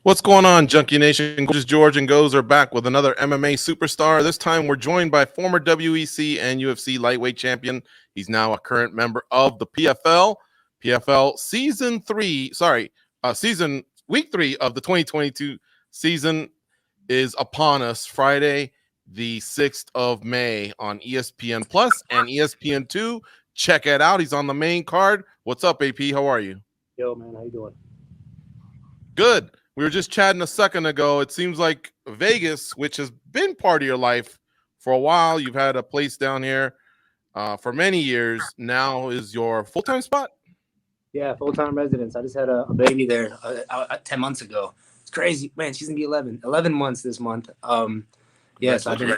What's going on, Junkie Nation? Gorgeous George and Goes are back with another MMA superstar. This time we're joined by former WEC and UFC lightweight champion. He's now a current member of the PFL. PFL season week 3 of the 2022 season is upon us. Friday, the 6th of May on ESPN Plus and ESPN2. Check it out. He's on the main card. What's up, AP? How are you? Yo, man, how you doing? Good. We were just chatting a second ago. It seems like Vegas, which has been part of your life for a while, you've had a place down here for many years, now is your full-time spot? Yeah, full-time residence. I just had a baby there 10 months ago. It's crazy, man. She's gonna be 11 months this month. Yes, I've been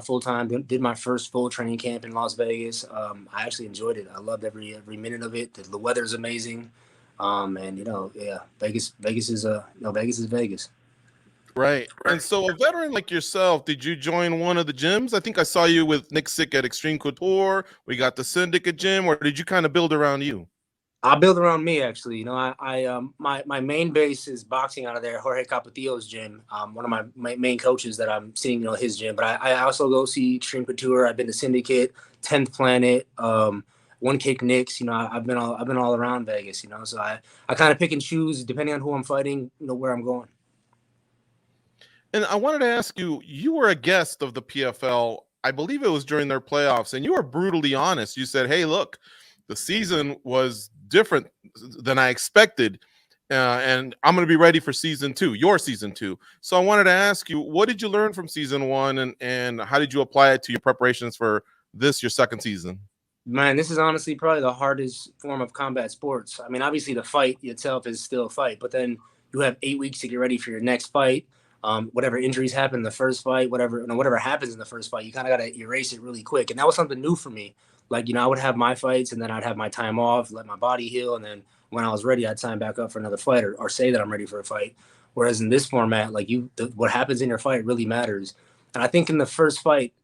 full-time. Did my first full training camp in Las Vegas. I actually enjoyed it. I loved every minute of it. The weather's amazing. And yeah, Vegas is Vegas is Vegas. Right. And so a veteran like yourself, did you join one of the gyms? I think I saw you with Nick Sick at Extreme Couture. We got the Syndicate gym, or did you kind of build around you? I build around me actually. My main base is boxing out of there, Jorge Capetillo's gym. One of my main coaches that I'm seeing, his gym. But I also go see Extreme Couture. I've been to Syndicate, 10th Planet, One Kick Knicks. I've been all around Vegas. So I kind of pick and choose depending on who I'm fighting. Where I'm going. And I wanted to ask you, you were a guest of the PFL. I believe it was during their playoffs, and you were brutally honest. You said, "Hey, look, the season was different than I expected, and I'm going to be ready for season 2, your season 2." So I wanted to ask you, what did you learn from season 1, and how did you apply it to your preparations for this, your second season? Man, this is honestly probably the hardest form of combat sports. I mean, obviously the fight itself is still a fight, but then you have 8 weeks to get ready for your next fight. Whatever injuries happen in the first fight, whatever happens in the first fight, you kind of got to erase it really quick. And that was something new for me. Like, I would have my fights and then I'd have my time off, let my body heal. And then when I was ready, I'd sign back up for another fight or say that I'm ready for a fight. Whereas in this format, like what happens in your fight really matters. And I think in the first fight,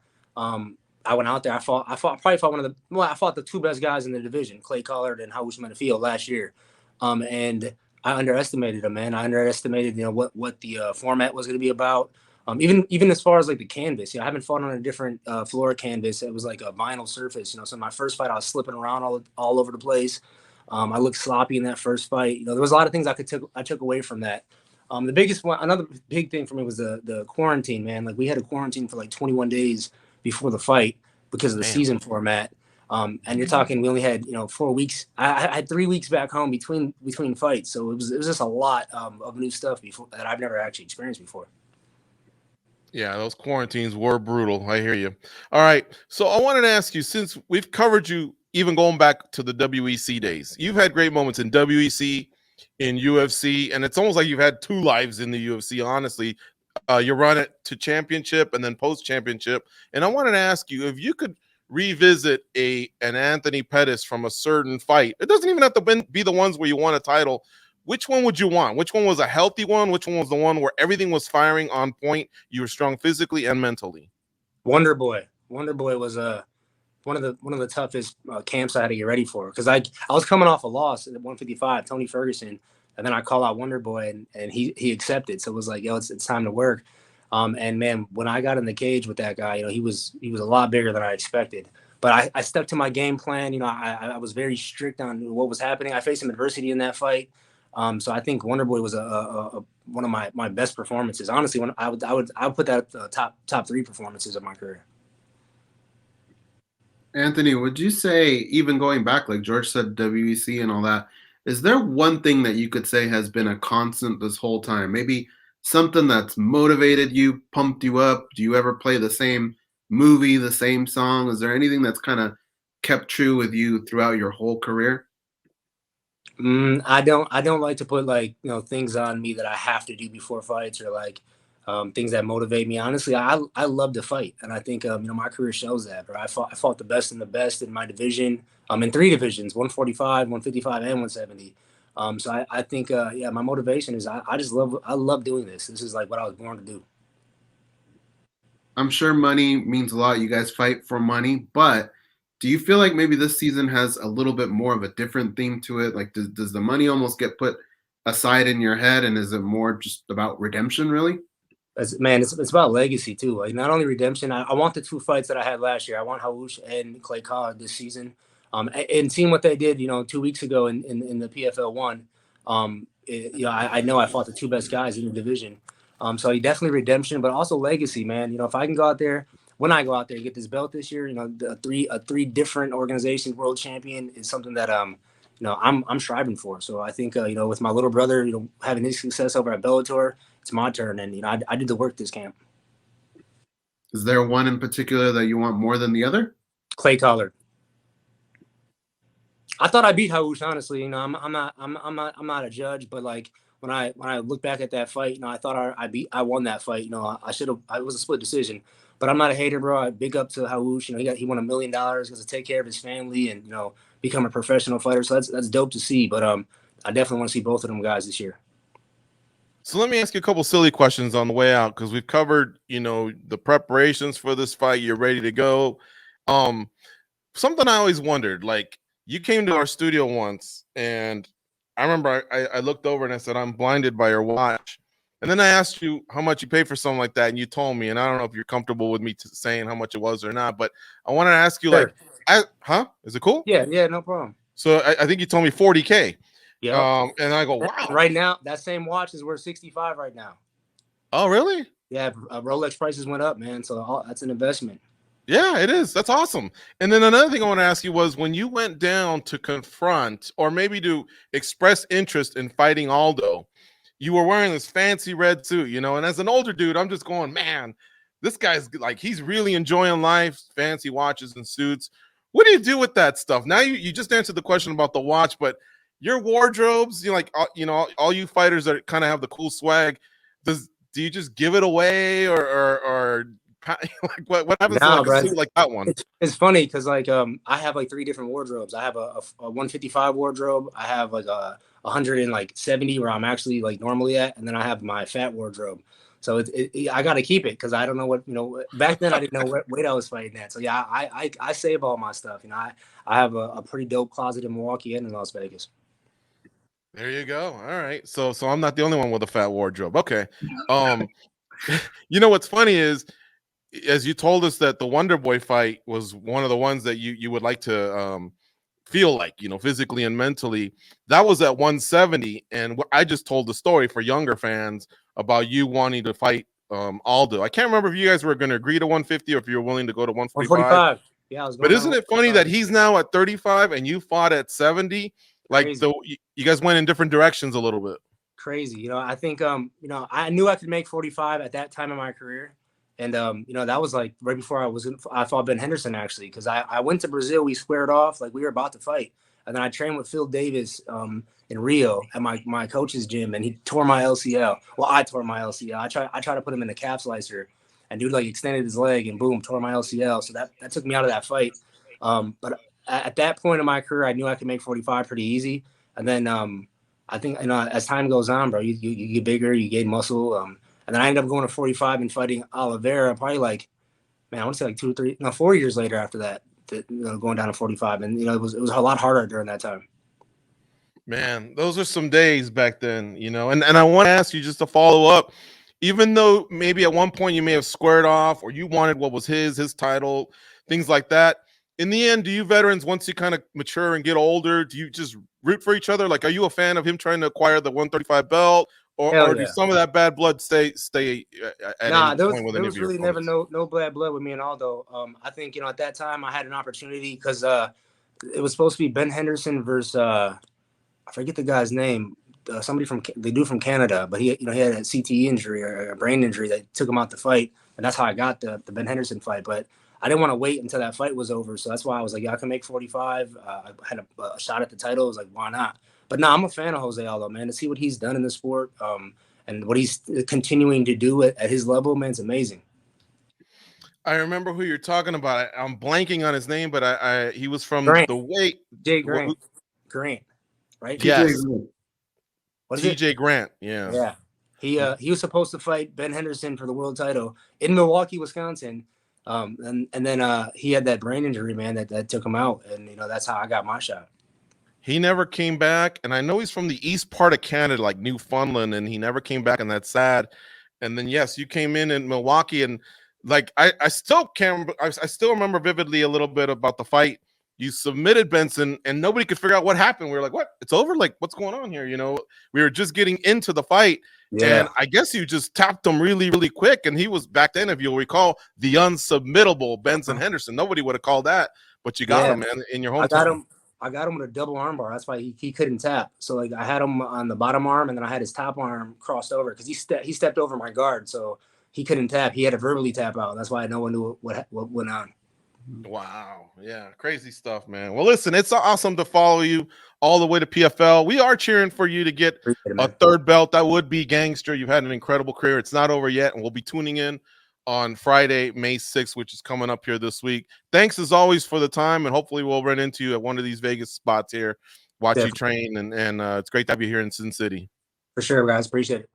I went out there. I fought the two best guys in the division, Clay Collard and Haush Menifio last year. And I underestimated him, man. I underestimated, what the format was going to be about. Even as far as like the canvas, I haven't fought on a different floor canvas. It was like a vinyl surface, So my first fight, I was slipping around all over the place. I looked sloppy in that first fight. There was a lot of things I took away from that. The biggest one, another big thing for me was the quarantine, man. Like we had a quarantine for like 21 days before the fight because of the season format. And you're talking, we only had 4 weeks. I had 3 weeks back home between fights, so it was just a lot of new stuff before that I've never actually experienced before. Yeah, those quarantines were brutal. I hear you. All right. So I wanted to ask you, since we've covered you even going back to the WEC days, you've had great moments in WEC, in UFC, and it's almost like you've had two lives in the UFC, honestly. You run it to championship and then post-championship. And I wanted to ask you, if you could revisit an Anthony Pettis from a certain fight, it doesn't even have to be the ones where you won a title. Which one would you want? Which one was a healthy one? Which one was the one where everything was firing on point? You were strong physically and mentally. Wonder Boy was one of the toughest camps I had to get ready for because I was coming off a loss at 155, Tony Ferguson, and then I call out Wonder Boy and he accepted. So it was like, yo, it's time to work. And man, when I got in the cage with that guy, he was a lot bigger than I expected. But I stuck to my game plan. I was very strict on what was happening. I faced some adversity in that fight. So I think Wonder Boy was one of my best performances. Honestly, when I would put that at the top 3 performances of my career. Anthony, would you say, even going back, like George said, WEC and all that, is there one thing that you could say has been a constant this whole time? Maybe something that's motivated you, pumped you up? Do you ever play the same movie, the same song? Is there anything that's kind of kept true with you throughout your whole career? I don't like to put like things on me that I have to do before fights or like things that motivate me. Honestly, I love to fight, and I think my career shows that. Bro. I fought the best and the best in my division. In 3 divisions: 145, 155, and 170. So I think my motivation is I love doing this. This is like what I was born to do. I'm sure money means a lot. You guys fight for money, but do you feel like maybe this season has a little bit more of a different theme to it? Like, does the money almost get put aside in your head, and is it more just about redemption, really? It's about legacy too. Like not only redemption. I want the 2 fights that I had last year. I want Haush and Clay Collard this season. And seeing what they did, 2 weeks ago in the PFL one. I know I fought the 2 best guys in the division. So definitely redemption, but also legacy, man. If I can go out there, when I go out there, get this belt this year, a three different organizations world champion is something that I'm striving for. So I think with my little brother, having his success over at Bellator, it's my turn, and I did the work this camp. Is there one in particular that you want more than the other? Clay Collard. I thought I beat Haush, honestly. I'm not a judge, but like when I look back at that fight, I thought I won that fight. I should have. It was a split decision, but I'm not a hater, bro. I big up to Haush. He won $1 million because to take care of his family and become a professional fighter. So that's dope to see. But I definitely want to see both of them guys this year. So let me ask you a couple silly questions on the way out, because we've covered, the preparations for this fight. You're ready to go. Something I always wondered, like you came to our studio once, and I remember I looked over and I said, I'm blinded by your watch. And then I asked you how much you paid for something like that, and you told me, and I don't know if you're comfortable with me saying how much it was or not, but I wanted to ask you, Sure. Is it cool? Yeah, no problem. So I think you told me $40K. Yeah. And I go, wow. Right now, that same watch is worth $65 right now. Oh, really? Yeah, Rolex prices went up, man. So that's an investment. Yeah, it is. That's awesome. And then another thing I want to ask you was, when you went down to confront or maybe to express interest in fighting Aldo, you were wearing this fancy red suit, and as an older dude, I'm just going, man, this guy's like, he's really enjoying life, fancy watches and suits. What do you do with that stuff? Now you just answered the question about the watch, but your wardrobes, all you fighters that kind of have the cool swag, do you just give it away or like what happens to like a suit like that one? It's funny because I have like 3 different wardrobes. I have a 155 wardrobe. I have like a 170 where I'm actually like normally at, and then I have my fat wardrobe. So I got to keep it because I don't know what back then I didn't know what weight I was fighting at. So yeah, I save all my stuff. I have a pretty dope closet in Milwaukee and in Las Vegas. There you go. All right. So I'm not the only one with a fat wardrobe. Okay. What's funny is, as you told us that the Wonder Boy fight was one of the ones that you would like to feel like, physically and mentally. That was at 170, and I just told the story for younger fans about you wanting to fight Aldo. I can't remember if you guys were going to agree to 150 or if you were willing to go to 145. Yeah, I was going. But isn't it funny that he's now at 35 and you fought at 70? Like you guys went in different directions a little bit. Crazy. I think I knew I could make 45 at that time in my career. And, that was like right before I fought Ben Henderson, actually, because I went to Brazil. We squared off like we were about to fight. And then I trained with Phil Davis in Rio at my coach's gym, and he tore my LCL. Well, I tore my LCL. I tried to put him in the calf slicer, and dude like extended his leg and boom, tore my LCL. So that took me out of that fight. But at that point in my career, I knew I could make 45 pretty easy. And then I think as time goes on, bro, you get bigger, you gain muscle. And then I ended up going to 45 and fighting Oliveira, probably like, man, I want to say like 4 years later after that, going down to 45. And, it was a lot harder during that time. Man, those are some days back then, and I want to ask you just to follow up, even though maybe at one point you may have squared off or you wanted what was his title, things like that. In the end, do you veterans, once you kind of mature and get older, do you just root for each other? Like, are you a fan of him trying to acquire the 135 belt? Or do some of that bad blood stay at any point with any of your opponents? There was really never no bad blood with me and Aldo. I think at that time I had an opportunity because it was supposed to be Ben Henderson versus I forget the guy's name, somebody from Canada, but he had a CTE injury or a brain injury that took him out the fight, and that's how I got the Ben Henderson fight. But I didn't want to wait until that fight was over, so that's why I was like, yeah, I can make 45. I had a shot at the title. I was like, why not? But no, I'm a fan of Jose Aldo, man. To see what he's done in the sport and what he's continuing to do at his level, man, it's amazing. I remember who you're talking about. I'm blanking on his name, but he was from Grant. the weight. Jay Grant. Grant, right? Yes. TJ Grant. Yeah. Yeah. He was supposed to fight Ben Henderson for the world title in Milwaukee, Wisconsin. And then he had that brain injury, man, that took him out. And, that's how I got my shot. He never came back, and I know he's from the east part of Canada, like Newfoundland, and he never came back, and that's sad. And then yes, you came in Milwaukee, and like I still can I still remember vividly a little bit about the fight. You submitted Benson, and nobody could figure out what happened. We were like, "What? It's over? Like, what's going on here?" You know, we were just getting into the fight, Yeah. and I guess you just tapped him really, really quick. And he was back then, if you'll recall, the unsubmittable Benson Henderson. Nobody would have called that, but you got him, man, in your hometown. I got him with a double arm bar. That's why he couldn't tap. So like I had him on the bottom arm, and then I had his top arm crossed over because he stepped over my guard, so he couldn't tap. He had to verbally tap out. That's why no one knew what went on. Wow. Yeah. Crazy stuff, man. Well, listen, it's awesome to follow you all the way to PFL. We are cheering for you to get Appreciate it, a man. third belt. That would be gangster. You've had an incredible career. It's not over yet. And we'll be tuning in on Friday, May 6th, which is coming up here this week. Thanks as always for the time. And hopefully we'll run into you at one of these Vegas spots here, watch you train. And it's great to have you here in Sin City. For sure, guys. Appreciate it.